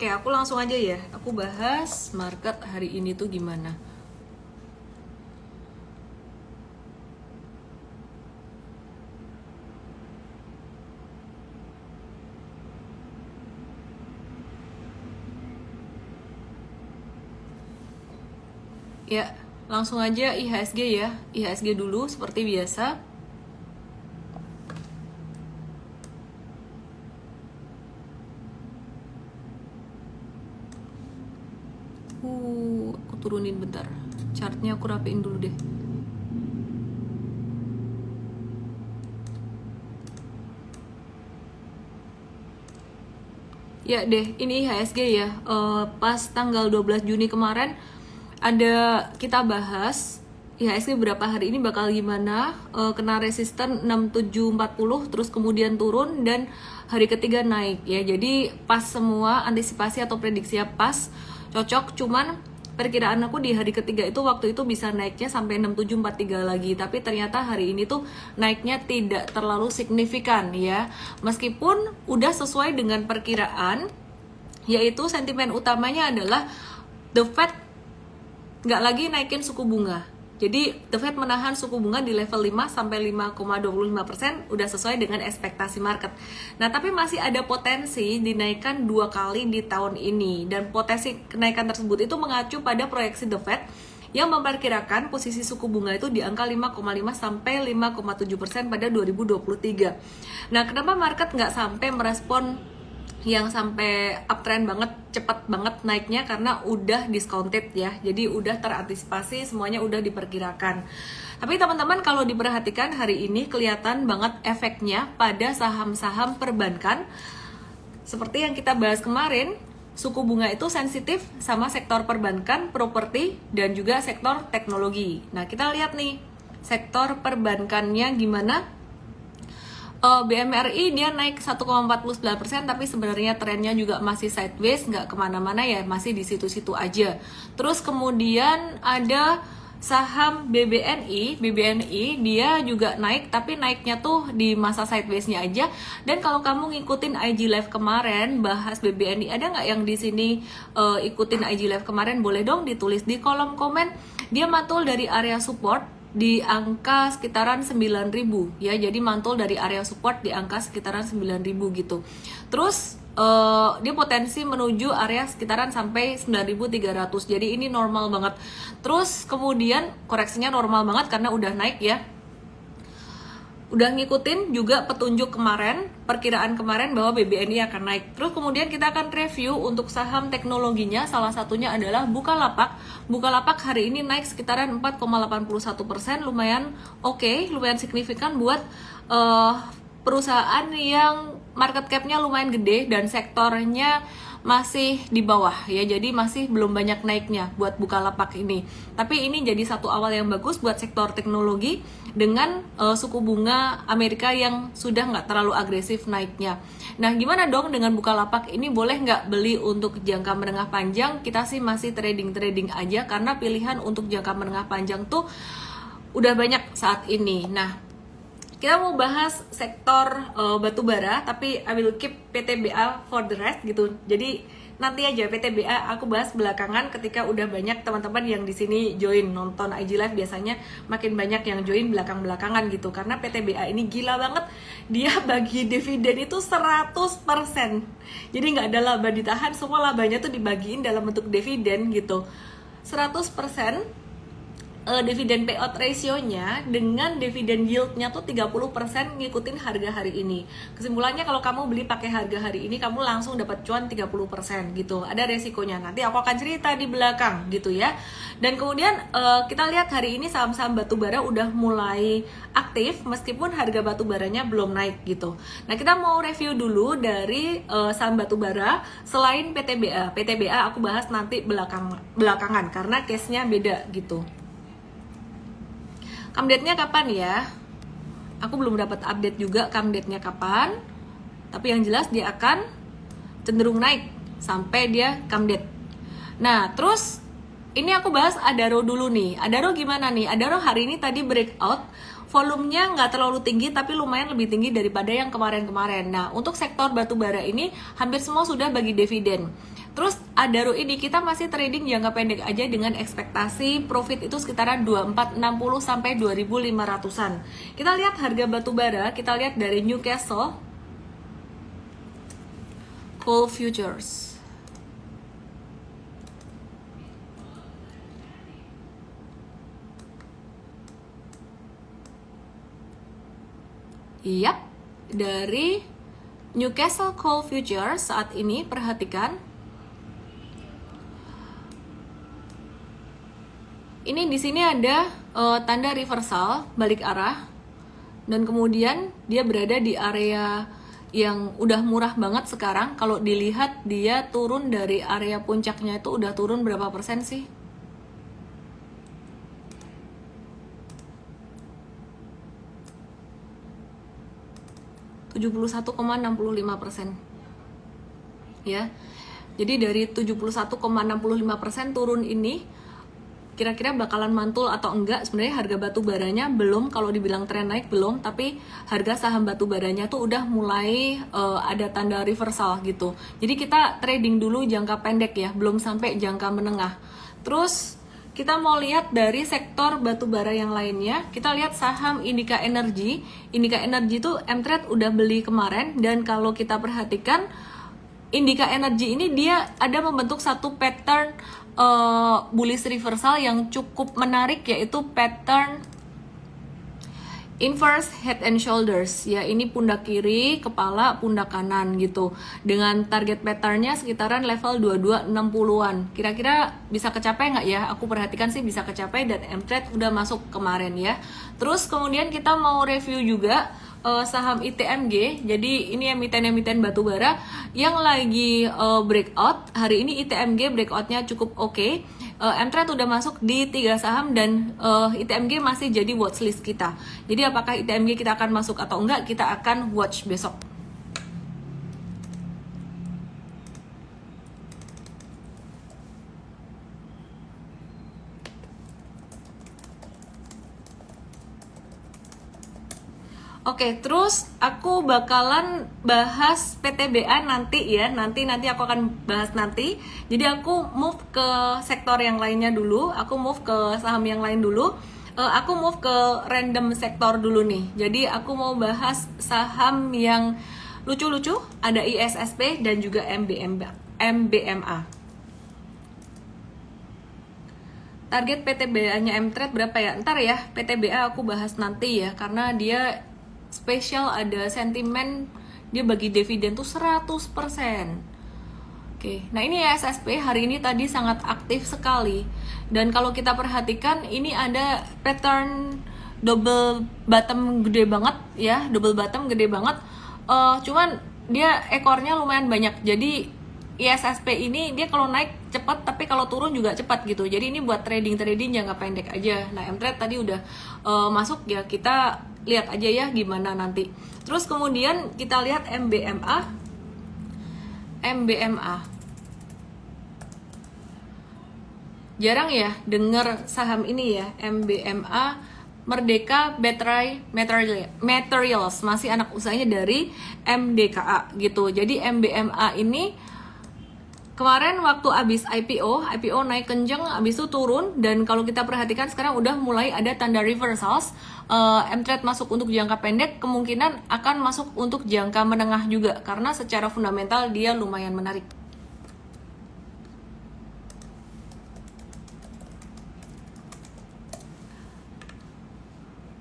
Oke, aku langsung aja ya. Aku bahas market hari ini tuh gimana. Ya, langsung aja IHSG ya. IHSG dulu seperti biasa. Aku turunin bentar. Chartnya aku rapiin dulu deh. Ya deh, ini IHSG ya. Pas tanggal 12 Juni kemarin ada kita bahas IHSG beberapa hari ini bakal gimana, kena resisten 6740 terus kemudian turun dan hari ketiga naik ya. Jadi pas semua antisipasi atau prediksinya pas, cocok, cuman perkiraan aku di hari ketiga itu waktu itu bisa naiknya sampai 6743 lagi, tapi ternyata hari ini tuh naiknya tidak terlalu signifikan ya, meskipun udah sesuai dengan perkiraan, yaitu sentimen utamanya adalah The Fed nggak lagi naikin suku bunga. Jadi The Fed menahan suku bunga di level 5 sampai 5,25%, udah sesuai dengan ekspektasi market. Nah, tapi masih ada potensi dinaikkan 2 kali di tahun ini, dan potensi kenaikan tersebut itu mengacu pada proyeksi The Fed yang memperkirakan posisi suku bunga itu di angka 5,5 sampai 5,7% pada 2023. Nah, kenapa market nggak sampai merespon yang sampai uptrend banget, cepat banget naiknya? Karena udah discounted ya, jadi udah terantisipasi, semuanya udah diperkirakan. Tapi teman-teman kalau diperhatikan hari ini kelihatan banget efeknya pada saham-saham perbankan. Seperti yang kita bahas kemarin, suku bunga itu sensitif sama sektor perbankan, properti, dan juga sektor teknologi. Nah, kita lihat nih sektor perbankannya gimana. BMRI dia naik 1,49%, tapi sebenarnya trennya juga masih sideways, nggak kemana-mana ya, masih di situ-situ aja. Terus kemudian ada saham BBNI dia juga naik, tapi naiknya tuh di masa sideways-nya aja. Dan kalau kamu ngikutin IG Live kemarin bahas BBNI, ada nggak yang di sini ikutin IG Live kemarin? Boleh dong ditulis di kolom komen. Dia mantul dari area support di angka sekitaran 9.000 ya, jadi mantul dari area support di angka sekitaran 9.000 gitu. Terus dia potensi menuju area sekitaran sampai 9.300, jadi ini normal banget. Terus kemudian koreksinya normal banget karena udah naik ya, udah ngikutin juga petunjuk kemarin, perkiraan kemarin bahwa BBNI akan naik. Terus kemudian kita akan review untuk saham teknologinya, salah satunya adalah Bukalapak. Bukalapak hari ini naik sekitaran 4,81%, lumayan oke, lumayan signifikan buat perusahaan yang market cap-nya lumayan gede dan sektornya masih di bawah ya, jadi masih belum banyak naiknya buat Bukalapak ini. Tapi ini jadi satu awal yang bagus buat sektor teknologi dengan suku bunga Amerika yang sudah nggak terlalu agresif naiknya. Nah, gimana dong dengan Bukalapak ini, boleh nggak beli untuk jangka menengah panjang? Kita sih masih trading aja karena pilihan untuk jangka menengah panjang tuh udah banyak saat ini. Nah, kita mau bahas sektor batubara, tapi I will keep PTBA for the rest gitu. Jadi nanti aja PTBA aku bahas belakangan ketika udah banyak teman-teman yang di sini join nonton IG Live, biasanya makin banyak yang join belakang-belakangan gitu. Karena PTBA ini gila banget, dia bagi dividen itu 100%. Jadi nggak ada laba ditahan, semua labanya tuh dibagiin dalam bentuk dividen gitu. 100%. Dividen payout ratio-nya dengan dividen yield-nya tuh 30% ngikutin harga hari ini. Kesimpulannya kalau kamu beli pakai harga hari ini, kamu langsung dapat cuan 30% gitu. Ada resikonya, nanti aku akan cerita di belakang gitu ya. Dan kemudian kita lihat hari ini saham-saham batubara udah mulai aktif meskipun harga batubaranya belum naik gitu. Nah, kita mau review dulu dari saham batubara selain PTBA. PTBA aku bahas nanti belakangan karena case-nya beda gitu. Come date-nya kapan ya? Aku belum dapat update juga come date-nya kapan. Tapi yang jelas dia akan cenderung naik sampai dia come date. Nah, terus ini aku bahas Adaro dulu nih. Adaro gimana nih? Adaro hari ini tadi breakout, volumenya nggak terlalu tinggi tapi lumayan lebih tinggi daripada yang kemarin-kemarin. Nah, untuk sektor batubara ini hampir semua sudah bagi dividen. Adaro ini kita masih trading jangka pendek aja dengan ekspektasi profit itu sekitaran 2460 sampai 2500-an. Kita lihat harga batu bara, kita lihat dari Newcastle Coal Futures. Yap, dari Newcastle Coal Futures saat ini perhatikan. Ini di sini ada tanda reversal balik arah, dan kemudian dia berada di area yang udah murah banget sekarang. Kalau dilihat dia turun dari area puncaknya itu udah turun berapa persen sih? %71,65%. Ya. Jadi dari 71,65% turun ini kira-kira bakalan mantul atau enggak. Sebenarnya harga batu baranya belum, kalau dibilang tren naik belum, tapi harga saham batu baranya tuh udah mulai ada tanda reversal gitu. Jadi kita trading dulu jangka pendek ya, belum sampai jangka menengah. Terus kita mau lihat dari sektor batu bara yang lainnya. Kita lihat saham Indica Energy. Indica Energy tuh M-Trade udah beli kemarin, dan kalau kita perhatikan Indica Energy ini dia ada membentuk satu pattern bullish reversal yang cukup menarik, yaitu pattern inverse head and shoulders ya. Ini pundak kiri, kepala, pundak kanan gitu, dengan target patternnya sekitaran level 2260-an. Kira-kira bisa kecapai nggak ya? Aku perhatikan sih bisa kecapai, dan M-Trade udah masuk kemarin ya. Terus kemudian kita mau review juga saham ITMG. Jadi ini emiten-emiten batubara yang lagi breakout. Hari ini ITMG breakoutnya cukup oke. M-Trade udah masuk di 3 saham, dan ITMG masih jadi watchlist kita. Jadi apakah ITMG kita akan masuk atau enggak, kita akan watch besok. Oke, terus aku bakalan bahas PTBA nanti ya. Nanti aku akan bahas nanti. Jadi aku move ke sektor yang lainnya dulu. Aku move ke saham yang lain dulu. Aku move ke random sektor dulu nih. Jadi aku mau bahas saham yang lucu-lucu. Ada ISSP dan juga MBMA. Target PTBA-nya M-Trade berapa ya? Ntar ya, PTBA aku bahas nanti ya, karena dia spesial, ada sentimen dia bagi dividen tuh 100%. Oke, nah ini ISSP hari ini tadi sangat aktif sekali, dan kalau kita perhatikan ini ada pattern double bottom gede banget ya, double bottom gede banget. Cuman dia ekornya lumayan banyak, jadi ISSP ini dia kalau naik cepat, tapi kalau turun juga cepat gitu. Jadi ini buat trading jangka pendek aja. Nah, M-Trade tadi udah masuk ya, kita lihat aja ya gimana nanti. Terus kemudian kita lihat MBMA. Jarang ya denger saham ini ya, MBMA, Merdeka Battery Materials, masih anak usahanya dari MDKA gitu. Jadi MBMA ini kemarin waktu abis IPO naik kenceng, abis itu turun, dan kalau kita perhatikan sekarang udah mulai ada tanda reversals. M-Trade masuk untuk jangka pendek, kemungkinan akan masuk untuk jangka menengah juga, karena secara fundamental dia lumayan menarik.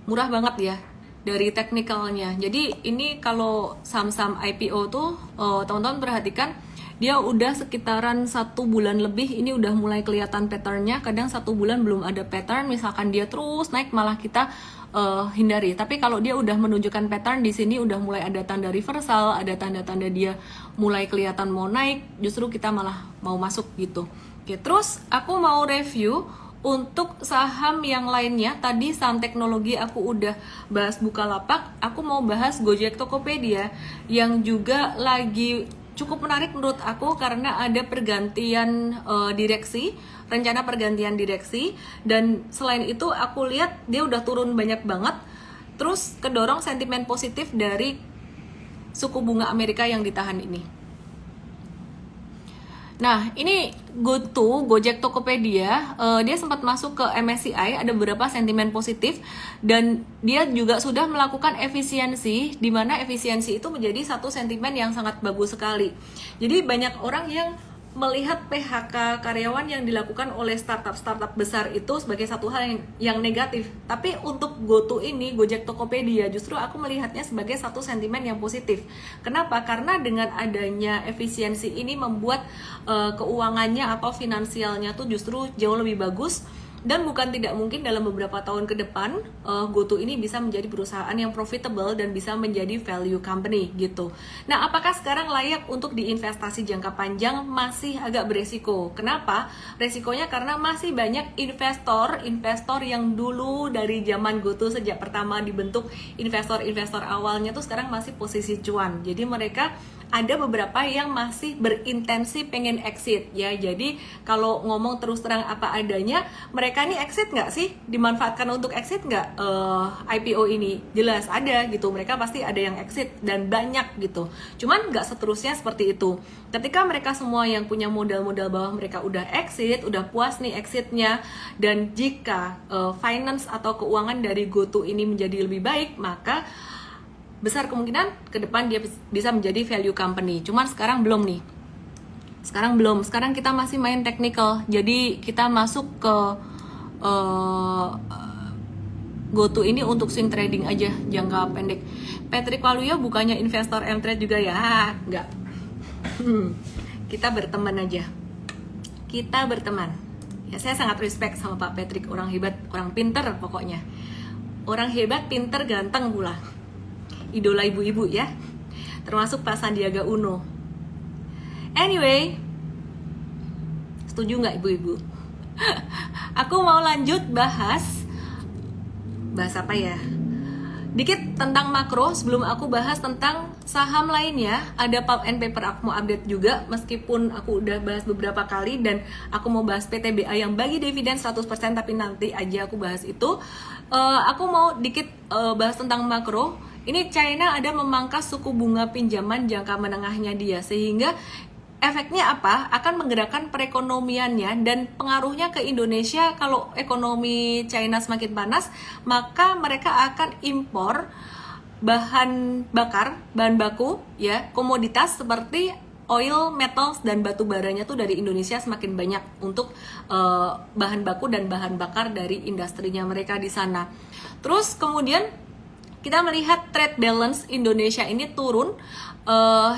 Murah banget ya dari teknikalnya. Jadi ini kalau saham-saham IPO tuh teman-teman perhatikan, dia udah sekitaran 1 bulan lebih ini udah mulai kelihatan patternnya. Kadang 1 bulan belum ada pattern, misalkan dia terus naik malah kita hindari. Tapi kalau dia udah menunjukkan pattern, di sini udah mulai ada tanda reversal, ada tanda-tanda dia mulai kelihatan mau naik, justru kita malah mau masuk gitu. Oke, terus aku mau review untuk saham yang lainnya. Tadi saham teknologi aku udah bahas Bukalapak, aku mau bahas Gojek Tokopedia yang juga lagi cukup menarik menurut aku karena ada pergantian direksi, rencana pergantian direksi, dan selain itu aku lihat dia udah turun banyak banget. Terus kedorong sentimen positif dari suku bunga Amerika yang ditahan ini. Nah, ini GoTo, Gojek Tokopedia, dia sempat masuk ke MSCI, ada beberapa sentimen positif, dan dia juga sudah melakukan efisiensi, di mana efisiensi itu menjadi satu sentimen yang sangat bagus sekali. Jadi banyak orang yang melihat PHK karyawan yang dilakukan oleh startup besar itu sebagai satu hal yang negatif. Tapi untuk GoTo ini, Gojek Tokopedia, justru aku melihatnya sebagai satu sentimen yang positif. Kenapa? Karena dengan adanya efisiensi ini membuat keuangannya atau finansialnya tuh justru jauh lebih bagus. Dan bukan tidak mungkin dalam beberapa tahun ke depan GoTo ini bisa menjadi perusahaan yang profitable dan bisa menjadi value company gitu. Nah, apakah sekarang layak untuk diinvestasi jangka panjang? Masih agak beresiko. Kenapa? Resikonya karena masih banyak investor yang dulu dari zaman GoTo sejak pertama dibentuk, investor awalnya tuh sekarang masih posisi cuan. Jadi mereka ada beberapa yang masih berintensi pengen exit ya. Jadi kalau ngomong terus terang apa adanya, mereka ini exit nggak sih? Dimanfaatkan untuk exit nggak IPO ini? Jelas ada gitu, mereka pasti ada yang exit dan banyak gitu. Cuman nggak seterusnya seperti itu. Ketika mereka semua yang punya modal-modal bawah mereka udah exit, udah puas nih exitnya, dan jika finance atau keuangan dari GoTo ini menjadi lebih baik, maka besar kemungkinan ke depan dia bisa menjadi value company. Cuman sekarang belum nih. Sekarang kita masih main technical. Jadi kita masuk ke GoTo ini untuk swing trading aja, jangka pendek. Patrick Waluyo bukannya investor M-Trade juga ya? Enggak. Kita berteman aja. Kita berteman. Ya, saya sangat respect sama Pak Patrick, orang hebat, orang pinter pokoknya. Orang hebat, pinter, ganteng pula. Idola ibu-ibu ya, termasuk Pak Sandiaga Uno. Anyway, setuju nggak ibu-ibu? Aku mau lanjut bahas apa ya? Dikit tentang makro sebelum aku bahas tentang saham lainnya. Ada pulp and paper aku mau update juga, meskipun aku udah bahas beberapa kali, dan aku mau bahas PTBA yang bagi dividen 100%, tapi nanti aja aku bahas itu. Aku mau dikit bahas tentang makro. Ini China ada memangkas suku bunga pinjaman jangka menengahnya dia, sehingga efeknya apa? Akan menggerakkan perekonomiannya, dan pengaruhnya ke Indonesia. Kalau ekonomi China semakin panas, maka mereka akan impor bahan bakar, bahan baku ya, komoditas seperti oil, metals, dan batu baranya tuh dari Indonesia semakin banyak untuk bahan baku dan bahan bakar dari industrinya mereka di sana. Terus kemudian kita melihat trade balance Indonesia ini turun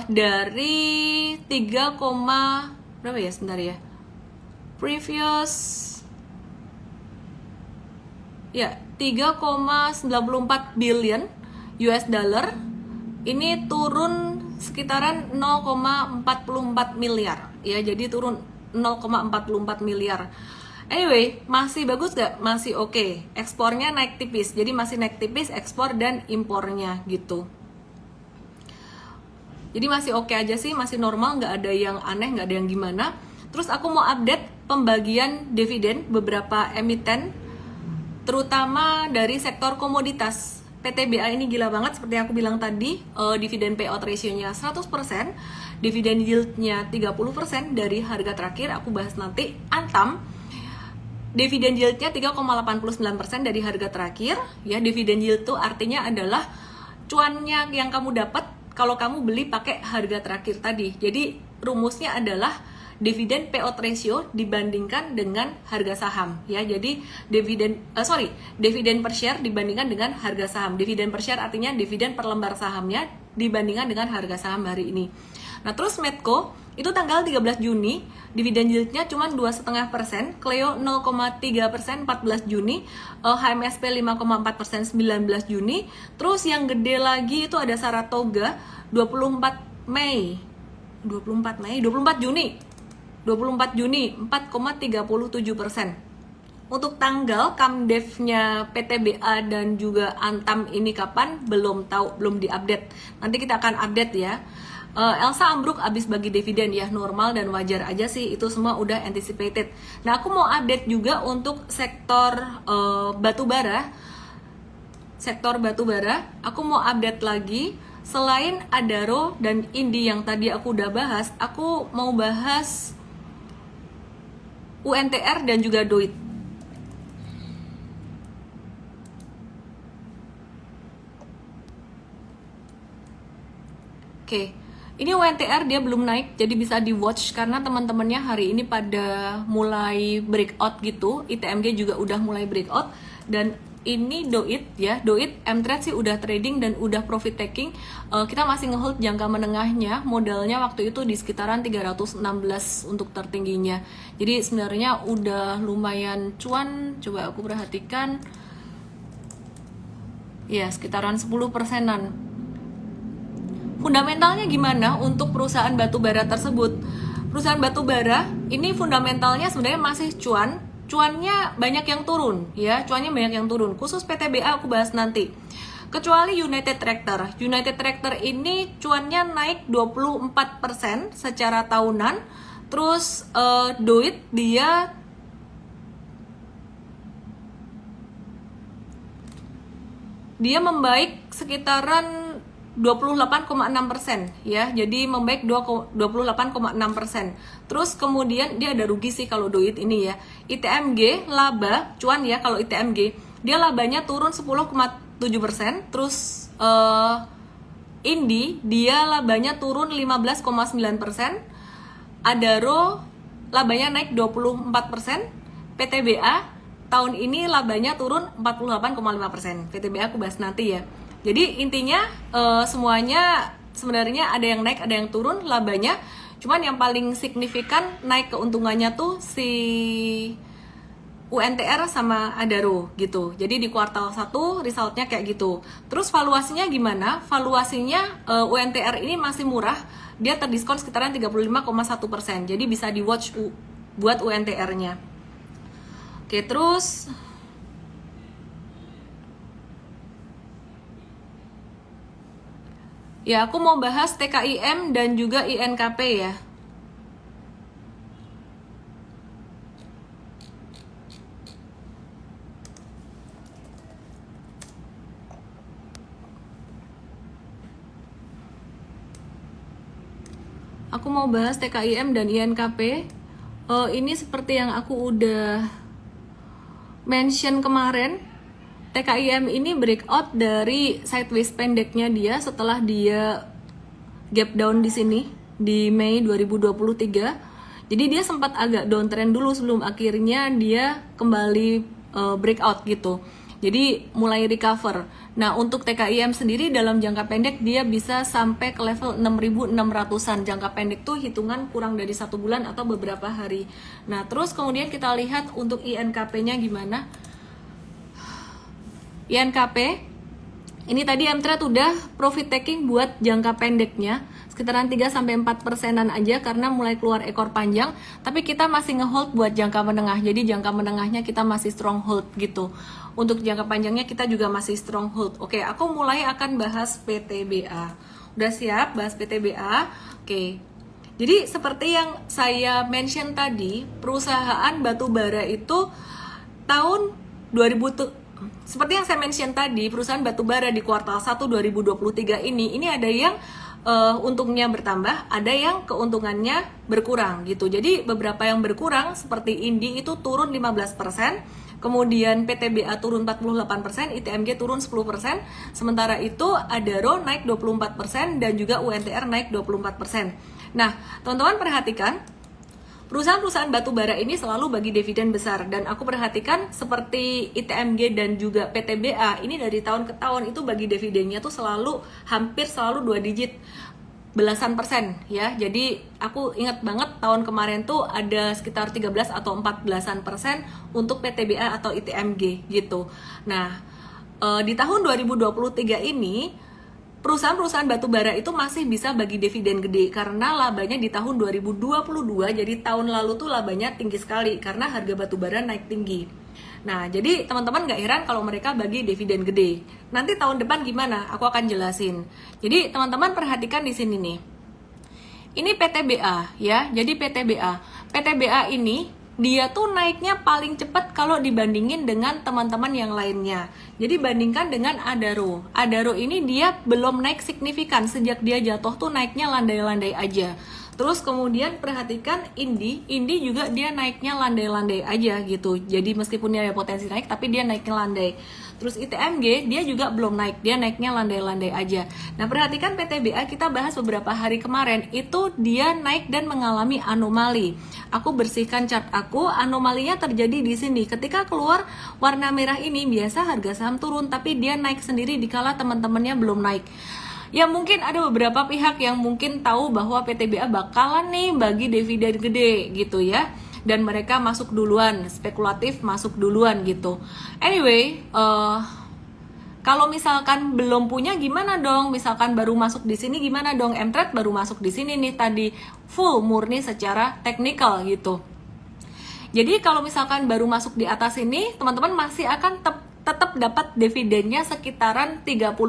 dari 3, berapa ya sebentar ya, previous ya 3,94 billion US dollar, ini turun sekitaran 0,44 miliar ya, jadi turun 0,44 miliar. Anyway, masih bagus gak? Masih oke. Ekspornya naik tipis, jadi masih naik tipis ekspor dan impornya gitu. Jadi masih oke aja sih, masih normal, nggak ada yang aneh, nggak ada yang gimana. Terus aku mau update pembagian dividen beberapa emiten, terutama dari sektor komoditas. PTBA ini gila banget, seperti yang aku bilang tadi, dividen payout ratio-nya 100%, dividen yield-nya 30% dari harga terakhir, aku bahas nanti. Antam, dividen yield-nya 3,89% dari harga terakhir. Ya, dividen yield itu artinya adalah cuannya yang kamu dapat kalau kamu beli pakai harga terakhir tadi. Jadi rumusnya adalah dividen payout ratio dibandingkan dengan harga saham ya. Jadi dividen per share dibandingkan dengan harga saham. Dividen per share artinya dividen per lembar sahamnya dibandingkan dengan harga saham hari ini. Nah, terus Medco itu tanggal 13 Juni, dividen yield-nya cuma 2,5%, Cleo 0,3% 14 Juni, HMSP 5,4% 19 Juni. Terus yang gede lagi itu ada Saratoga 24 Juni 4,37%. Untuk tanggal Kamdev-nya PTBA dan juga Antam ini kapan? Belum tahu, belum diupdate. Nanti kita akan update ya. Elsa ambruk abis bagi dividen ya, normal dan wajar aja sih, itu semua udah anticipated. Nah, aku mau update juga untuk sektor batubara. Sektor batubara, aku mau update lagi. Selain Adaro dan Indi yang tadi aku udah bahas, aku mau bahas UNTR dan juga DOIT. Oke, ini UNTR dia belum naik, jadi bisa di watch karena teman-temannya hari ini pada mulai breakout gitu. ITMG juga udah mulai breakout, dan ini DOIT ya, DOIT M-Trade sih udah trading dan udah profit taking. Kita masih ngehold jangka menengahnya, modalnya waktu itu di sekitaran 316 untuk tertingginya. Jadi sebenarnya udah lumayan cuan. Coba aku perhatikan, ya sekitaran 10%-an. Fundamentalnya gimana untuk perusahaan batubara tersebut? Perusahaan batubara ini fundamentalnya sebenarnya masih cuan. Cuannya banyak yang turun ya, cuannya banyak yang turun. Khusus PTBA aku bahas nanti. Kecuali United Tractor. United Tractor ini cuannya naik 24% secara tahunan. Terus DOIT dia membaik sekitaran 28,6% ya, jadi membaik 28,6%. Terus kemudian dia ada rugi sih kalau DOIT ini ya. ITMG laba cuan ya, kalau ITMG dia labanya turun 10,7%. Terus Indi dia labanya turun 15,9%. Adaro labanya naik 24%. PTBA tahun ini labanya turun 48,5%. PTBA aku bahas nanti ya. Jadi intinya semuanya sebenarnya ada yang naik, ada yang turun labanya. Cuman yang paling signifikan naik keuntungannya tuh si UNTR sama Adaro gitu. Jadi di kuartal 1 resultnya kayak gitu. Terus valuasinya gimana? Valuasinya UNTR ini masih murah. Dia terdiskon sekitaran 35,1%. Jadi bisa di watch buat UNTR-nya. Oke, terus ya, aku mau bahas TKIM dan juga INKP ya. Aku mau bahas TKIM dan INKP. Ini seperti yang aku udah mention kemarin. TKIM ini breakout dari sideways pendeknya dia setelah dia gap down di sini di Mei 2023. Jadi dia sempat agak downtrend dulu sebelum akhirnya dia kembali breakout gitu. Jadi mulai recover. Nah, untuk TKIM sendiri dalam jangka pendek dia bisa sampai ke level 6.600-an. Jangka pendek tuh hitungan kurang dari 1 bulan atau beberapa hari. Nah, terus kemudian kita lihat untuk INKP-nya gimana. INKP ini tadi M-Trade udah profit taking buat jangka pendeknya sekitaran 3-4%-an aja karena mulai keluar ekor panjang, tapi kita masih ngehold buat jangka menengah. Jadi jangka menengahnya kita masih strong hold gitu. Untuk jangka panjangnya kita juga masih strong hold. Oke, aku mulai akan bahas PTBA. Udah siap bahas PTBA? Oke. Jadi seperti yang saya mention tadi, perusahaan batubara itu tahun 2000 seperti yang saya mention tadi, perusahaan batubara di kuartal 1 2023 ini ada yang untungnya bertambah, ada yang keuntungannya berkurang gitu. Jadi beberapa yang berkurang seperti Indi itu turun 15%, kemudian PTBA turun 48%, ITMG turun 10%, sementara itu Adaro naik 24% dan juga UNTR naik 24%. Nah, teman-teman perhatikan, perusahaan-perusahaan batubara ini selalu bagi dividen besar, dan aku perhatikan seperti ITMG dan juga PTBA ini dari tahun ke tahun itu bagi dividennya tuh hampir selalu 2 digit belasan persen ya. Jadi aku ingat banget tahun kemarin tuh ada sekitar 13 atau 14% untuk PTBA atau ITMG gitu. Nah, di tahun 2023 ini perusahaan-perusahaan batubara itu masih bisa bagi dividen gede karena labanya di tahun 2022, jadi tahun lalu tuh labanya tinggi sekali karena harga batubara naik tinggi. Nah, jadi teman-teman gak heran kalau mereka bagi dividen gede. Nanti tahun depan gimana? Aku akan jelasin. Jadi teman-teman perhatikan di sini nih. Ini PTBA ya. Jadi PTBA ini dia tuh naiknya paling cepat kalau dibandingin dengan teman-teman yang lainnya. Jadi bandingkan dengan Adaro. Adaro ini dia belum naik signifikan, sejak dia jatuh tuh naiknya landai-landai aja. Terus kemudian perhatikan Indi juga dia naiknya landai-landai aja gitu. Jadi meskipun dia ada potensi naik, tapi dia naiknya landai. Terus ITMG dia juga belum naik, dia naiknya landai-landai aja. Nah perhatikan PTBA, kita bahas beberapa hari kemarin, itu dia naik dan mengalami anomali. Aku bersihkan chart aku, anomalinya terjadi di sini. Ketika keluar warna merah ini, biasa harga saham turun, tapi dia naik sendiri dikala teman-temannya belum naik. Ya mungkin ada beberapa pihak yang mungkin tahu bahwa PTBA bakalan nih bagi dividen gede gitu ya, dan mereka masuk duluan, spekulatif masuk duluan gitu. Anyway, kalau misalkan belum punya gimana dong? Misalkan baru masuk di sini gimana dong? Mtrade baru masuk di sini nih tadi, full murni secara teknikal gitu. Jadi kalau misalkan baru masuk di atas ini, teman-teman masih akan tetap dapat dividennya sekitaran 30%.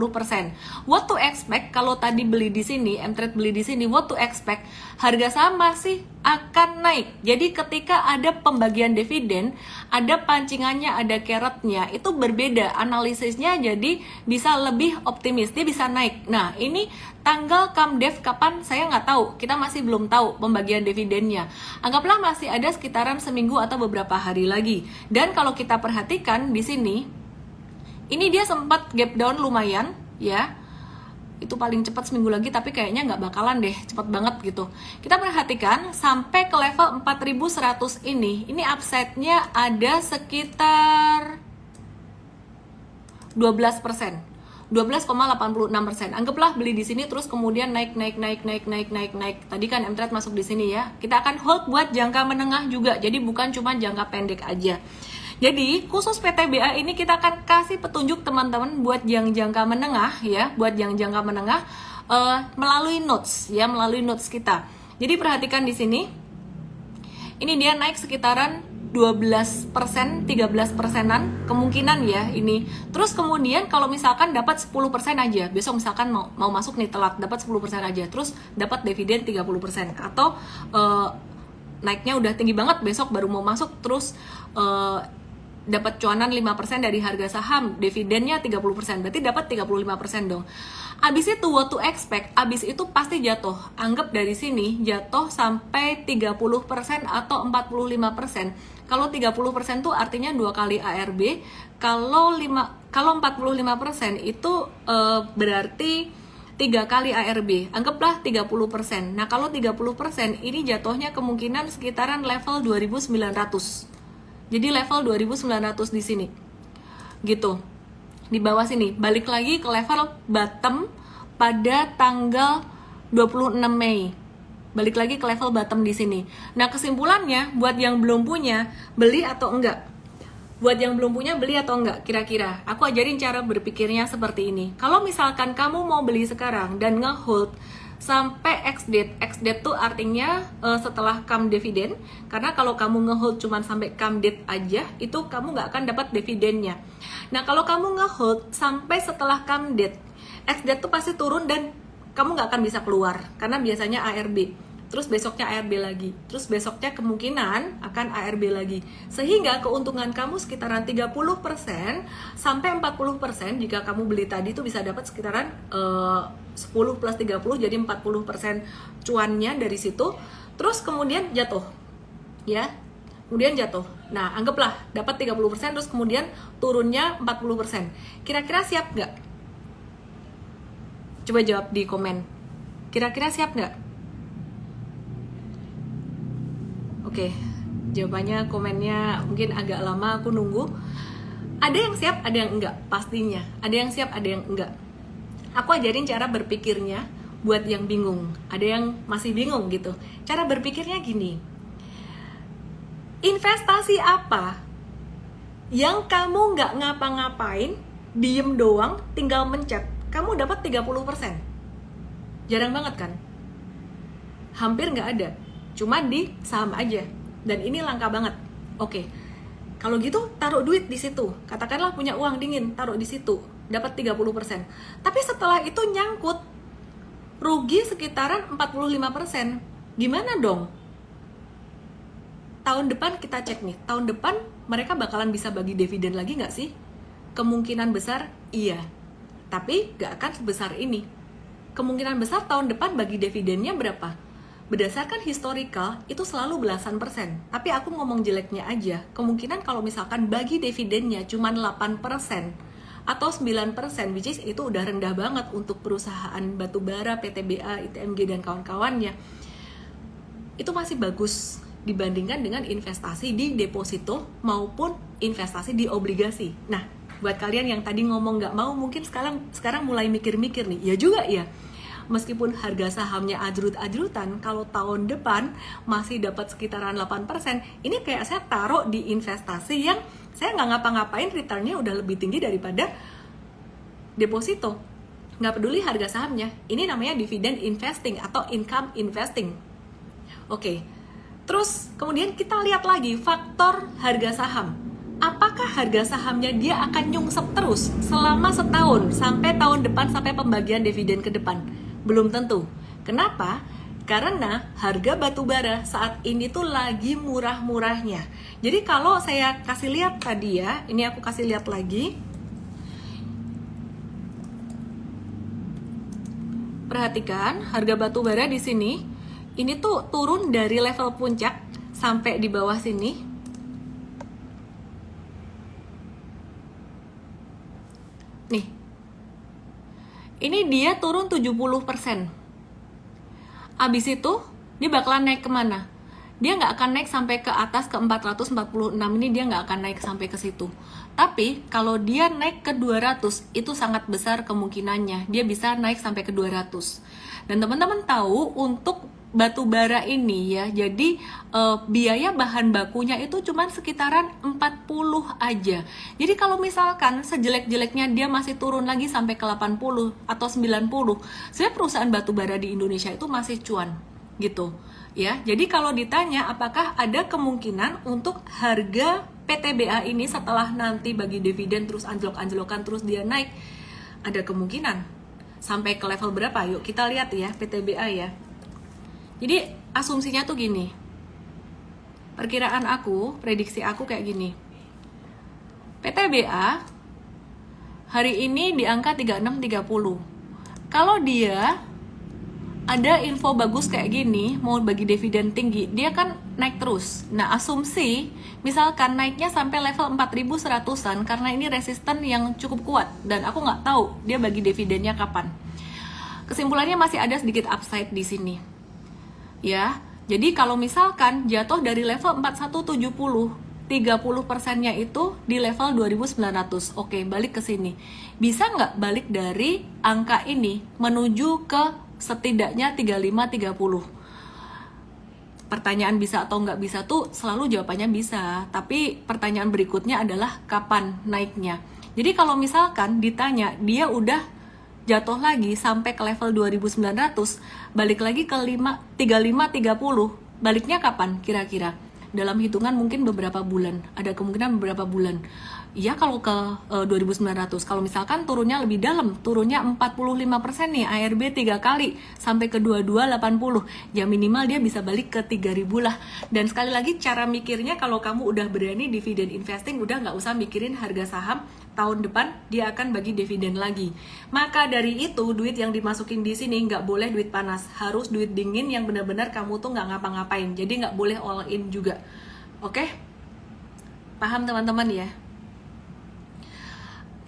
What to expect kalau tadi beli di sini, Mtrade beli di sini, what to expect? Harga saham masih akan naik. Jadi ketika ada pembagian dividen, ada pancingannya, ada carrotnya, itu berbeda analisisnya, jadi bisa lebih optimis, dia bisa naik. Nah ini tanggal CAMDEV kapan saya nggak tahu, kita masih belum tahu pembagian dividennya. Anggaplah masih ada sekitaran seminggu atau beberapa hari lagi. Dan kalau kita perhatikan di sini, ini dia sempat gap down lumayan ya, itu paling cepat seminggu lagi, tapi kayaknya nggak bakalan deh cepat banget gitu. Kita perhatikan sampai ke level 4100 ini upside-nya ada sekitar 12%, 12,86%. Anggaplah beli di sini terus kemudian naik. Tadi kan Mtrade masuk di sini ya. Kita akan hold buat jangka menengah juga. Jadi bukan cuma jangka pendek aja. Jadi khusus PTBA ini kita akan kasih petunjuk teman-teman buat yang jangka menengah ya, buat yang jangka menengah melalui notes ya, melalui notes kita. Jadi perhatikan di sini. Ini dia naik sekitaran 12%, 13%-an kemungkinan ya ini. Terus kemudian kalau misalkan dapat 10% aja, besok misalkan mau masuk nih telat, dapat 10% aja, terus dapat dividen 30%, atau naiknya udah tinggi banget, besok baru mau masuk, terus dapat cuanan 5% dari harga saham, dividennya 30%, berarti dapat 35% dong. Abis itu what to expect, abis itu pasti jatuh. Anggap dari sini jatuh sampai 30% atau 45%. Kalau 30% tuh artinya 2 kali ARB. Kalau 45% itu berarti 3 kali ARB. Anggaplah 30%. Nah, kalau 30% ini jatuhnya kemungkinan sekitaran level 2900. Jadi level 2900 di sini. Gitu. Di bawah sini, balik lagi ke level bottom pada tanggal 26 Mei. Balik lagi ke level bottom di sini. Nah, kesimpulannya buat yang belum punya, beli atau enggak? Buat yang belum punya, beli atau enggak? Kira-kira aku ajarin cara berpikirnya seperti ini. Kalau misalkan kamu mau beli sekarang dan nge-hold sampai X-date tuh artinya setelah come dividen, karena kalau kamu nge-hold cuman sampai come date aja, itu kamu nggak akan dapat dividennya. Nah, kalau kamu nge-hold sampai setelah come date, X-date tuh pasti turun dan kamu nggak akan bisa keluar, karena biasanya ARB, terus besoknya ARB lagi, terus besoknya kemungkinan akan ARB lagi, sehingga keuntungan kamu sekitaran 30% sampai 40%. Jika kamu beli tadi tuh bisa dapat sekitaran 10 plus 30, jadi 40% cuannya dari situ. Terus kemudian jatuh ya, kemudian jatuh. Nah, anggaplah dapat 30%, terus kemudian turunnya 40%. Kira-kira siap nggak? Coba jawab di komen. Kira-kira siap nggak? Oke, jawabannya, komennya mungkin agak lama, aku nunggu. Ada yang siap, ada yang enggak, pastinya. Ada yang siap, ada yang enggak. Aku ajarin cara berpikirnya buat yang bingung. Ada yang masih bingung gitu. Cara berpikirnya gini. Investasi apa yang kamu nggak ngapa-ngapain, diem doang, tinggal mencet, kamu dapat 30%? Jarang banget kan? Hampir nggak ada. Cuma di saham aja. Dan ini langka banget. Oke. Kalau gitu taruh duit di situ. Katakanlah punya uang dingin, taruh di situ, dapat 30%. Tapi setelah itu nyangkut, rugi sekitaran 45%. Gimana dong? Tahun depan kita cek nih, tahun depan mereka bakalan bisa bagi dividen lagi nggak sih? Kemungkinan besar iya, tapi nggak akan sebesar ini. Kemungkinan besar tahun depan bagi dividennya berapa? berdasarkan historical itu selalu belasan persen. Tapi aku ngomong jeleknya aja, kemungkinan kalau misalkan bagi dividennya cuma 8% atau 9%, which is itu udah rendah banget untuk perusahaan batubara, PTBA, ITMG dan kawan-kawannya. Itu masih bagus dibandingkan dengan investasi di deposito maupun investasi di obligasi. Nah, buat kalian yang tadi ngomong nggak mau, mungkin sekarang mulai mikir-mikir nih, ya juga ya. Meskipun harga sahamnya ajrut-ajrutan, kalau tahun depan masih dapat sekitaran 8%, ini kayak saya taruh di investasi yang saya nggak ngapa-ngapain, returnnya udah lebih tinggi daripada deposito. Nggak peduli harga sahamnya, ini namanya dividend investing atau income investing. Oke, terus kemudian kita lihat lagi faktor harga saham. Apakah harga sahamnya dia akan nyungsep terus selama setahun sampai tahun depan, sampai pembagian dividen ke depan? Belum tentu. Kenapa? Karena harga batubara saat ini tuh lagi murah-murahnya. Jadi kalau saya kasih lihat tadi ya, ini aku kasih lihat lagi. Perhatikan harga batubara di sini, ini tuh turun dari level puncak sampai di bawah sini. Nih, ini dia turun 70%. Abis itu, dia bakalan naik kemana? Dia nggak akan naik sampai ke atas ke 446, ini dia nggak akan naik sampai ke situ. Tapi, kalau dia naik ke 200, itu sangat besar kemungkinannya. Dia bisa naik sampai ke 200. Dan teman-teman tahu, untuk batu bara ini ya, jadi biaya bahan bakunya itu cuma sekitaran 40 aja. Jadi kalau misalkan sejelek-jeleknya dia masih turun lagi sampai ke 80 atau 90, sebenarnya perusahaan batu bara di Indonesia itu masih cuan gitu ya. Jadi kalau ditanya apakah ada kemungkinan untuk harga PTBA ini setelah nanti bagi dividen terus anjlok-anjlokan terus dia naik, ada kemungkinan sampai ke level berapa? Yuk kita lihat ya PTBA ya. Jadi asumsinya tuh gini, perkiraan aku, prediksi aku kayak gini. PTBA hari ini di angka 3630. Kalau dia ada info bagus kayak gini, mau bagi dividen tinggi, dia kan naik terus. Nah, asumsi misalkan naiknya sampai level 4100-an karena ini resisten yang cukup kuat dan aku nggak tahu dia bagi dividennya kapan. Kesimpulannya masih ada sedikit upside di sini. Ya, jadi kalau misalkan jatuh dari level 4170, 30%-nya itu di level 2900. Oke, balik ke sini. Bisa nggak balik dari angka ini menuju ke setidaknya 35-30? Pertanyaan bisa atau nggak bisa tuh selalu jawabannya bisa. Tapi pertanyaan berikutnya adalah kapan naiknya. Jadi kalau misalkan ditanya dia udah jatuh lagi sampai ke level 2900, balik lagi ke 35-30, baliknya kapan kira-kira? Dalam hitungan mungkin beberapa bulan, ada kemungkinan beberapa bulan. Ya kalau ke 2900, kalau misalkan turunnya lebih dalam, turunnya 45% nih, ARB 3 kali sampai ke 2280, ya minimal dia bisa balik ke 3000 lah. Dan sekali lagi cara mikirnya, kalau kamu udah berani dividen investing, udah nggak usah mikirin harga saham, tahun depan dia akan bagi dividen lagi. Maka dari itu duit yang dimasukin di sini nggak boleh duit panas, harus duit dingin yang benar-benar kamu tuh nggak ngapa-ngapain. Jadi nggak boleh all in juga. Oke? Paham teman-teman ya?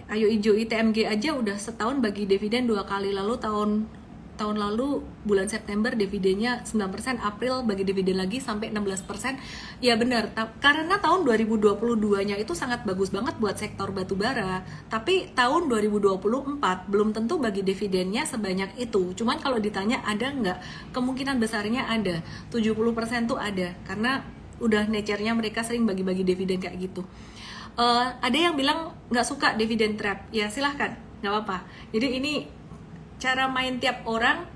Ayo Ijo ITMG aja udah setahun bagi dividen 2 kali. Lalu tahun lalu bulan September dividennya 9%, April bagi dividen lagi sampai 16%. Ya benar, karena tahun 2022-nya itu sangat bagus banget buat sektor batubara. Tapi tahun 2024 belum tentu bagi dividennya sebanyak itu. Cuman kalau ditanya ada nggak? Kemungkinan besarnya ada. 70% tuh ada. Karena udah nature-nya mereka sering bagi-bagi dividen kayak gitu. Ada yang bilang nggak suka dividend trap, ya silahkan, nggak apa-apa. Jadi ini cara main tiap orang,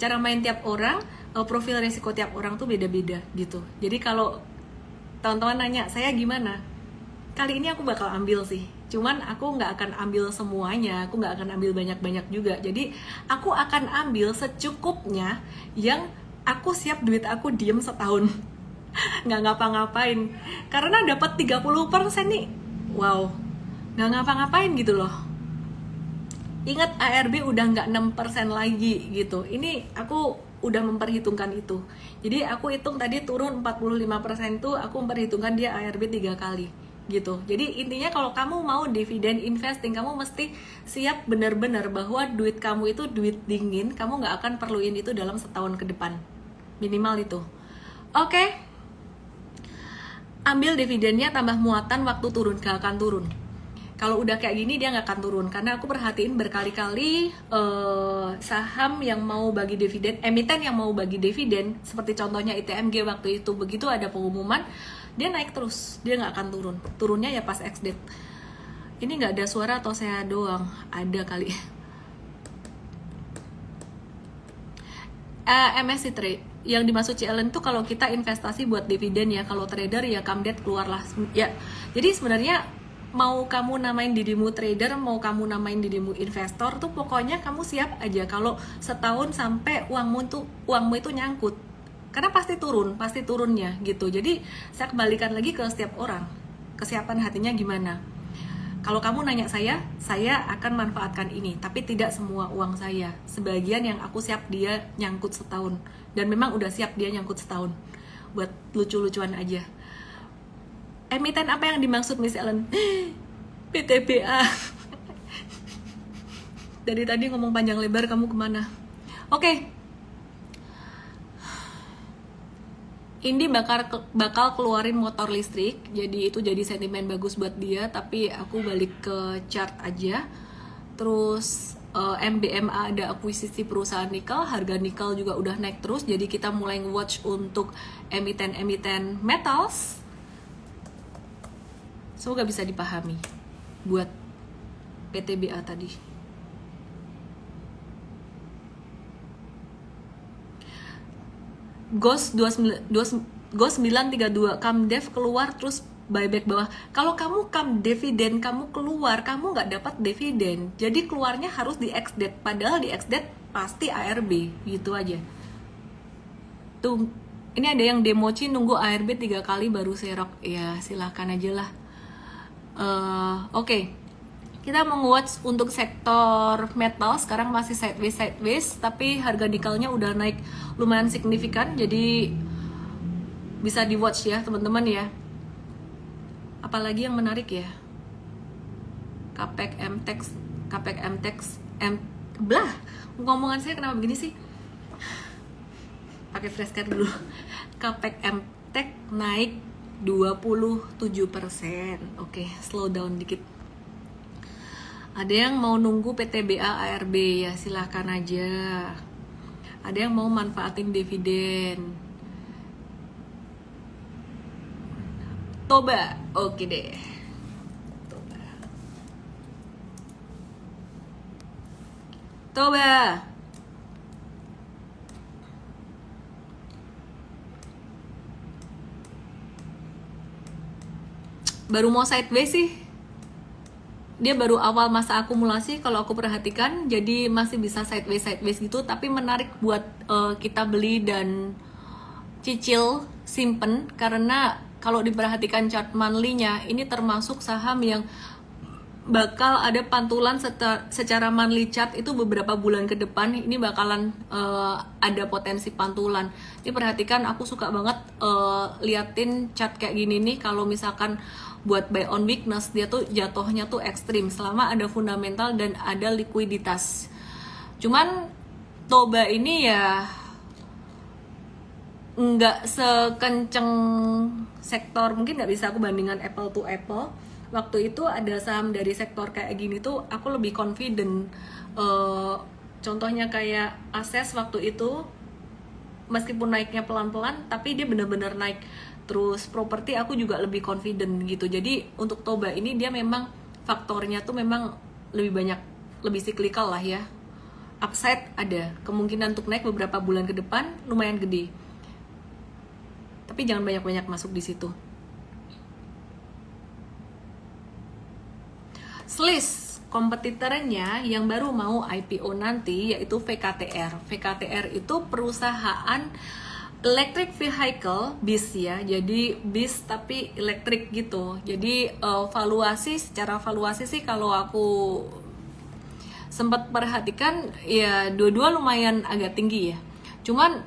cara main tiap orang, profil resiko tiap orang tuh beda-beda gitu. Jadi kalau teman-teman nanya saya gimana, kali ini aku bakal ambil sih, cuman aku nggak akan ambil semuanya, aku nggak akan ambil banyak-banyak juga. Jadi aku akan ambil secukupnya yang aku siap duit aku diem setahun. Nggak ngapa-ngapain karena dapat 30% nih, wow, nggak ngapa-ngapain gitu loh. Ingat ARB udah nggak 6% lagi gitu. Ini aku udah memperhitungkan itu. Jadi aku hitung tadi turun 45% tuh aku memperhitungkan dia ARB 3 kali gitu. Jadi intinya kalau kamu mau dividen investing, kamu mesti siap benar-benar bahwa duit kamu itu duit dingin, kamu nggak akan perluin itu dalam setahun ke depan, minimal itu. Oke. Ambil dividennya tambah muatan waktu turun, gak akan turun. Kalau udah kayak gini dia nggak akan turun, karena aku perhatiin berkali-kali saham yang mau bagi dividen, emiten yang mau bagi dividen, seperti contohnya ITMG waktu itu, begitu ada pengumuman dia naik terus, dia nggak akan turun. Turunnya ya pas ex-date. Ini nggak ada suara atau saya doang? Ada kali. MSC Trade yang dimaksud CLN tuh kalau kita investasi buat dividen ya, kalau trader ya come date keluarlah ya. Jadi sebenarnya mau kamu namain dirimu trader, mau kamu namain dirimu investor tuh pokoknya kamu siap aja kalau setahun sampai uangmu itu nyangkut, karena pasti turunnya gitu. Jadi saya kembalikan lagi ke setiap orang, kesiapan hatinya gimana. Kalau kamu nanya saya akan manfaatkan ini, tapi tidak semua uang saya. Sebagian yang aku siap dia nyangkut setahun, dan memang udah siap dia nyangkut setahun. Buat lucu-lucuan aja. Emiten apa yang dimaksud Miss Ellen? PTBA. Dari tadi ngomong panjang lebar, kamu kemana? Oke. Indi bakal keluarin motor listrik, jadi itu jadi sentimen bagus buat dia. Tapi aku balik ke chart aja. Terus MBMA ada akuisisi perusahaan nikel, harga nikel juga udah naik terus. Jadi kita mulai watch untuk emiten-emiten metals. Semoga bisa dipahami buat PTBA tadi. GOS 932 Kamdev keluar terus buyback bawah. Kalau kamu dividen, kamu keluar, kamu nggak dapat dividen, jadi keluarnya harus di ex-date, padahal di ex-date pasti ARB gitu aja. Tuh, ini ada yang democi nunggu ARB 3 kali baru serok. Ya silahkan aja lah. Oke. Kita menguat untuk sektor metal, sekarang masih sideways, tapi harga nikelnya udah naik lumayan signifikan, jadi bisa di watch ya teman-teman ya. Apalagi yang menarik ya, Capex MTEX, ngomongan saya kenapa begini sih? Pakai flashcard dulu. Capex MTEX naik 27%. Oke, slow down dikit. Ada yang mau nunggu PTBA ARB ya silahkan aja. Ada yang mau manfaatin dividen. Toba, oke deh. Toba. Baru mau sideways sih. Dia baru awal masa akumulasi kalau aku perhatikan, jadi masih bisa sideways gitu, tapi menarik buat kita beli dan cicil, simpen, karena kalau diperhatikan chart monthly-nya, ini termasuk saham yang bakal ada pantulan secara monthly chart itu beberapa bulan ke depan. Ini bakalan ada potensi pantulan. Ini perhatikan, aku suka banget liatin chart kayak gini nih. Kalau misalkan buat buy on weakness, dia tuh jatuhnya tuh ekstrim selama ada fundamental dan ada likuiditas. Cuman Toba ini ya nggak sekenceng sektor, mungkin nggak bisa aku bandingkan apple to apple. Waktu itu ada saham dari sektor kayak gini tuh aku lebih confident. Contohnya kayak Ases waktu itu, meskipun naiknya pelan-pelan tapi dia benar-benar naik. Terus properti aku juga lebih confident gitu. Jadi untuk Toba ini dia memang faktornya tuh memang lebih banyak, lebih cyclical lah ya. Upside ada, kemungkinan untuk naik beberapa bulan ke depan lumayan gede. Tapi jangan banyak-banyak masuk di situ. Sliss, kompetitornya yang baru mau IPO nanti yaitu VKTR. VKTR itu perusahaan electric vehicle, bis ya, jadi bis tapi elektrik gitu. Jadi secara valuasi sih kalau aku sempat perhatikan ya dua-dua lumayan agak tinggi ya. Cuman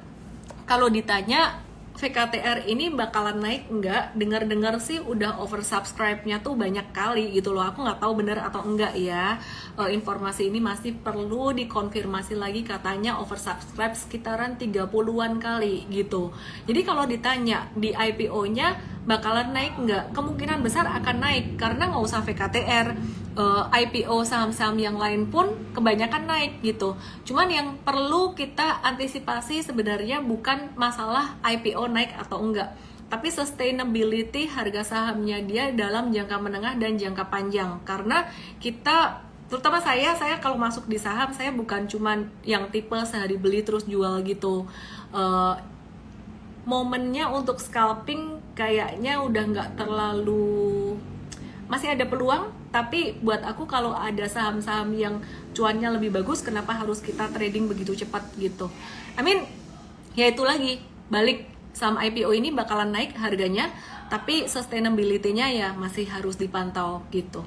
kalau ditanya VKTR ini bakalan naik enggak, dengar-dengar sih udah oversubscribe-nya tuh banyak kali gitu loh. Aku nggak tahu bener atau enggak ya. Informasi ini masih perlu dikonfirmasi lagi, katanya oversubscribe sekitaran 30-an kali gitu. Jadi kalau ditanya di IPO-nya bakalan naik enggak, kemungkinan besar akan naik karena nggak usah VKTR. IPO saham-saham yang lain pun kebanyakan naik gitu. Cuman yang perlu kita antisipasi sebenarnya bukan masalah IPO naik atau enggak, tapi sustainability harga sahamnya dia dalam jangka menengah dan jangka panjang. Karena kita, terutama saya kalau masuk di saham, saya bukan cuman yang tipe sehari beli terus jual gitu. Momennya untuk scalping kayaknya udah nggak terlalu, masih ada peluang, tapi buat aku kalau ada saham-saham yang cuannya lebih bagus, kenapa harus kita trading begitu cepat gitu. Ya itu lagi, balik, saham IPO ini bakalan naik harganya, tapi sustainability-nya ya masih harus dipantau gitu.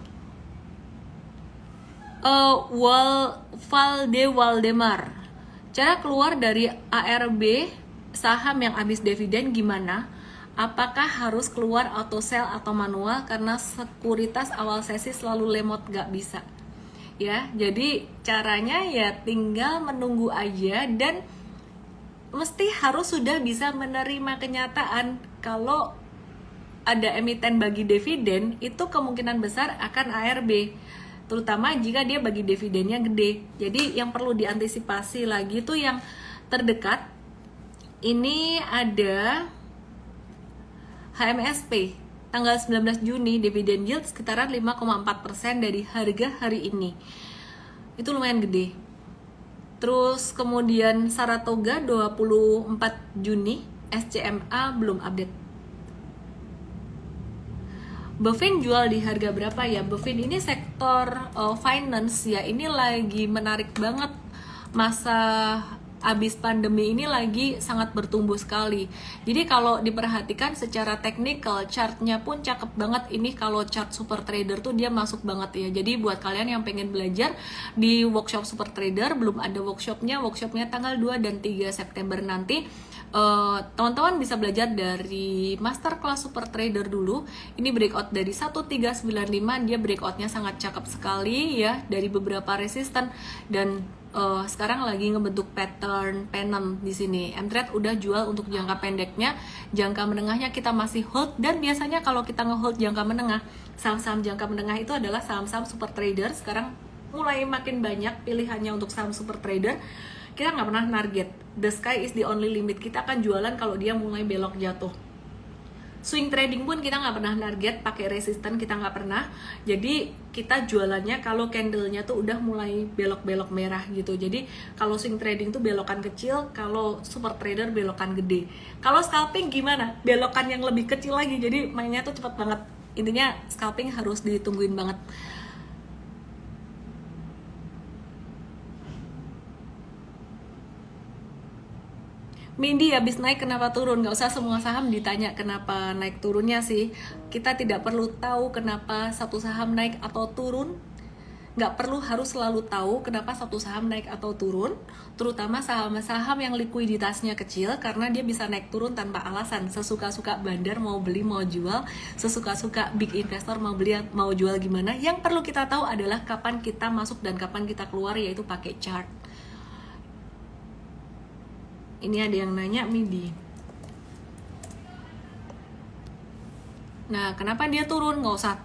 Valde Waldemar, cara keluar dari ARB saham yang habis dividen gimana? Apakah harus keluar auto sell atau manual karena sekuritas awal sesi selalu lemot, gak bisa ya. Jadi caranya ya tinggal menunggu aja, dan mesti harus sudah bisa menerima kenyataan kalau ada emiten bagi dividen, itu kemungkinan besar akan ARB, terutama jika dia bagi dividennya gede. Jadi yang perlu diantisipasi lagi tuh yang terdekat ini ada HMSP tanggal 19 Juni dividen yield sekitaran 5,4% dari harga hari ini. Itu lumayan gede. Terus kemudian Saratoga 24 Juni, SCMA belum update. Bevin jual di harga berapa ya? Bevin ini sektor finance ya, ini lagi menarik banget. Masa abis pandemi ini lagi sangat bertumbuh sekali. Jadi kalau diperhatikan secara teknikal, chartnya pun cakep banget. Ini kalau chart super trader tuh dia masuk banget ya. Jadi buat kalian yang pengen belajar di workshop super trader, belum ada workshopnya tanggal 2 dan 3 September nanti. Teman-teman bisa belajar dari masterclass super trader dulu. Ini breakout dari 1395, dia breakoutnya sangat cakep sekali ya, dari beberapa resisten, dan sekarang lagi ngebentuk pattern pennant di sini. M-Trade udah jual untuk jangka pendeknya, jangka menengahnya kita masih hold. Dan biasanya kalau kita nge-hold jangka menengah, saham-saham jangka menengah itu adalah saham-saham super trader. Sekarang mulai makin banyak pilihannya untuk saham super trader. Kita nggak pernah target, the sky is the only limit. Kita akan jualan kalau dia mulai belok jatuh. Swing trading pun kita nggak pernah target, pakai resisten kita nggak pernah. Jadi kita jualannya kalau candlenya tuh udah mulai belok-belok merah gitu. Jadi kalau swing trading tuh belokan kecil, kalau super trader belokan gede. Kalau scalping gimana? Belokan yang lebih kecil lagi. Jadi mainnya tuh cepat banget. Intinya scalping harus ditungguin banget. Mindy habis naik kenapa turun? Gak usah semua saham ditanya kenapa naik turunnya sih. Kita tidak perlu tahu kenapa satu saham naik atau turun. Gak perlu harus selalu tahu kenapa satu saham naik atau turun. Terutama saham-saham yang likuiditasnya kecil, karena dia bisa naik turun tanpa alasan. Sesuka-suka bandar mau beli mau jual, sesuka-suka big investor mau beli mau jual gimana. Yang perlu kita tahu adalah kapan kita masuk dan kapan kita keluar, yaitu pakai chart. Ini ada yang nanya MIDI. Nah, kenapa dia turun? Nggak usah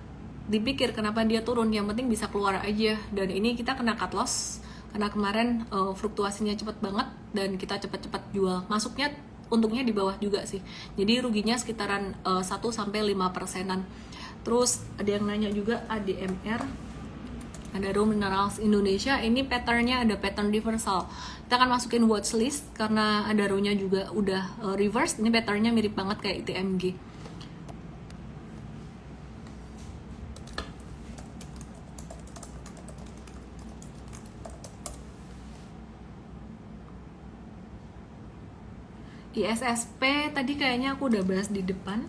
dipikir kenapa dia turun, yang penting bisa keluar aja. Dan ini kita kena cut loss karena kemarin fluktuasinya cepet banget dan kita cepet-cepet jual. Masuknya untungnya di bawah juga sih. Jadi ruginya sekitaran 1-5%. Terus ada yang nanya juga ADMR, ada Raw Minerals Indonesia. Ini patternnya ada pattern reversal. Kita akan masukin watchlist karena ada row-nya juga udah reverse. Ini patternnya mirip banget kayak ITMG. ISSP tadi kayaknya aku udah bahas di depan.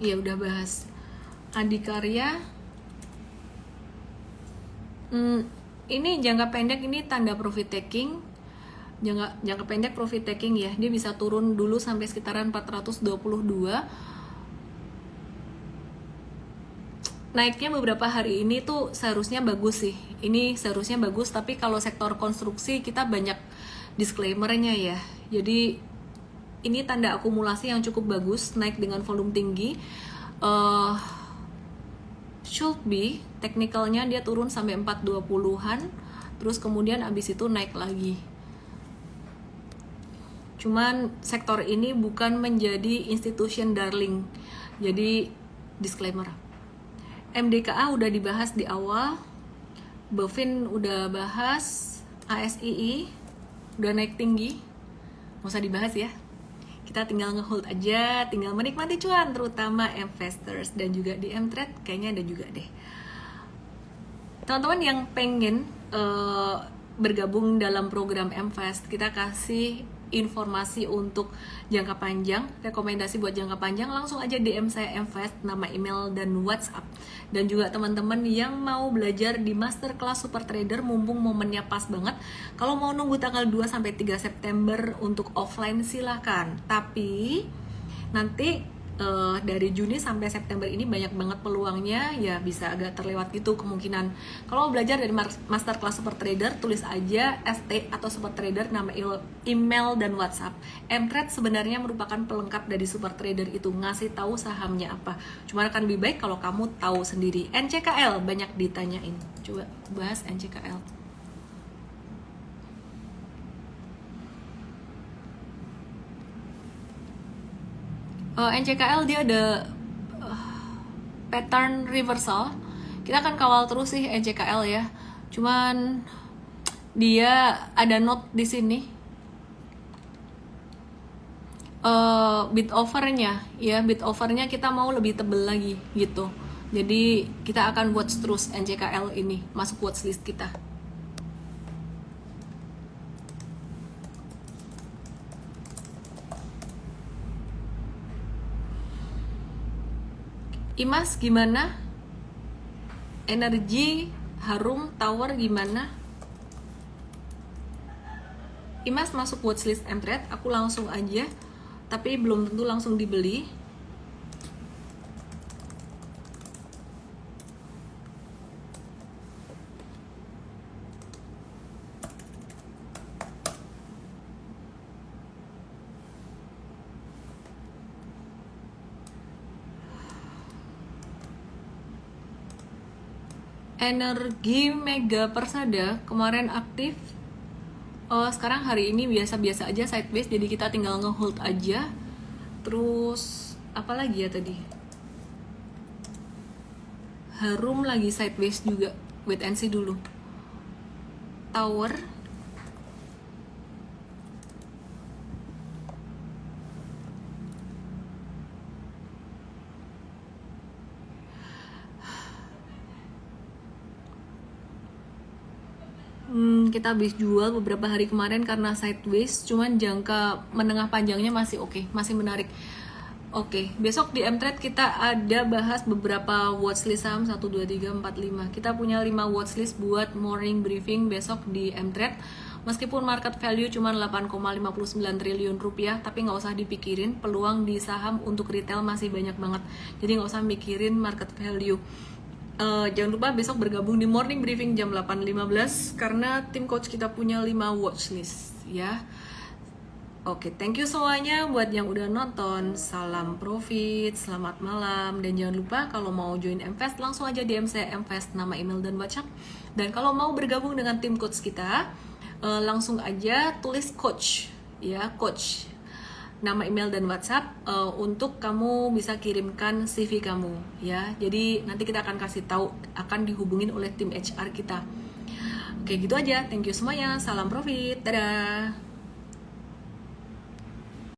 Iya udah bahas. Adikarya. Ini jangka pendek ini tanda profit taking. jangka pendek profit taking ya, dia bisa turun dulu sampai sekitaran 422. Naiknya beberapa hari ini tuh seharusnya bagus sih, ini seharusnya bagus, tapi kalau sektor konstruksi kita banyak disclaimer-nya ya, jadi ini tanda akumulasi yang cukup bagus, naik dengan volume tinggi. Should be teknikalnya dia turun sampai 420-an, terus kemudian abis itu naik lagi. Cuman sektor ini bukan menjadi institution darling, jadi disclaimer. MDKA udah dibahas di awal, Bovin udah bahas, ASII udah naik tinggi, nggak usah dibahas ya. Kita tinggal ngehold aja, tinggal menikmati cuan, terutama investors dan juga di M-Trade kayaknya ada juga deh. Teman-teman yang pengen bergabung dalam program M-Fast, kita kasih informasi untuk jangka panjang, rekomendasi buat jangka panjang, langsung aja DM saya M-Fast, nama email dan WhatsApp. Dan juga teman-teman yang mau belajar di masterclass Super Trader, mumpung momennya pas banget. Kalau mau nunggu tanggal 2-3 September untuk offline silakan. Tapi nanti dari Juni sampai September ini banyak banget peluangnya, ya bisa agak terlewat gitu kemungkinan. Kalau mau belajar dari masterclass Super Trader, tulis aja ST atau Super Trader, nama email dan WhatsApp. M-Trade sebenarnya merupakan pelengkap dari Super Trader itu, ngasih tahu sahamnya apa. Cuma akan lebih baik kalau kamu tahu sendiri. NCKL banyak ditanyain, coba bahas NCKL. NCKL dia ada pattern reversal. Kita akan kawal terus sih NCKL ya. Cuman dia ada note di sini. Bid overnya ya, bid overnya kita mau lebih tebel lagi gitu. Jadi kita akan watch terus NCKL ini masuk watchlist kita. Imas gimana? Energi, Harum, Tower gimana? Imas masuk watchlist M-Trade, aku langsung aja, tapi belum tentu langsung dibeli. Energi Mega Persada kemarin aktif, sekarang hari ini biasa-biasa aja sideways, jadi kita tinggal ngehold aja. Terus apa lagi ya tadi? Harum lagi sideways juga, wait and see dulu. Tower kita habis jual beberapa hari kemarin karena sideways, cuman jangka menengah panjangnya masih oke, masih menarik. Oke, besok di M-Trade kita ada bahas beberapa watchlist saham 1, 2, 3, 4, 5. Kita punya 5 watchlist buat morning briefing besok di M-Trade. Meskipun market value cuma 8,59 triliun rupiah, tapi nggak usah dipikirin, peluang di saham untuk retail masih banyak banget. Jadi nggak usah mikirin market value. Jangan lupa besok bergabung di morning briefing jam 8.15 karena tim coach kita punya 5 watchlist ya. Oke, thank you semuanya buat yang udah nonton. Salam profit, selamat malam, dan jangan lupa kalau mau join M-Fast langsung aja DM saya M-Fast, nama email dan WhatsApp. Dan kalau mau bergabung dengan tim coach kita, langsung aja tulis coach ya, coach, nama email dan WhatsApp, untuk kamu bisa kirimkan CV kamu ya. Jadi nanti kita akan kasih tahu, akan dihubungin oleh tim HR kita. Oke, gitu aja. Thank you semuanya. Salam profit. Dadah.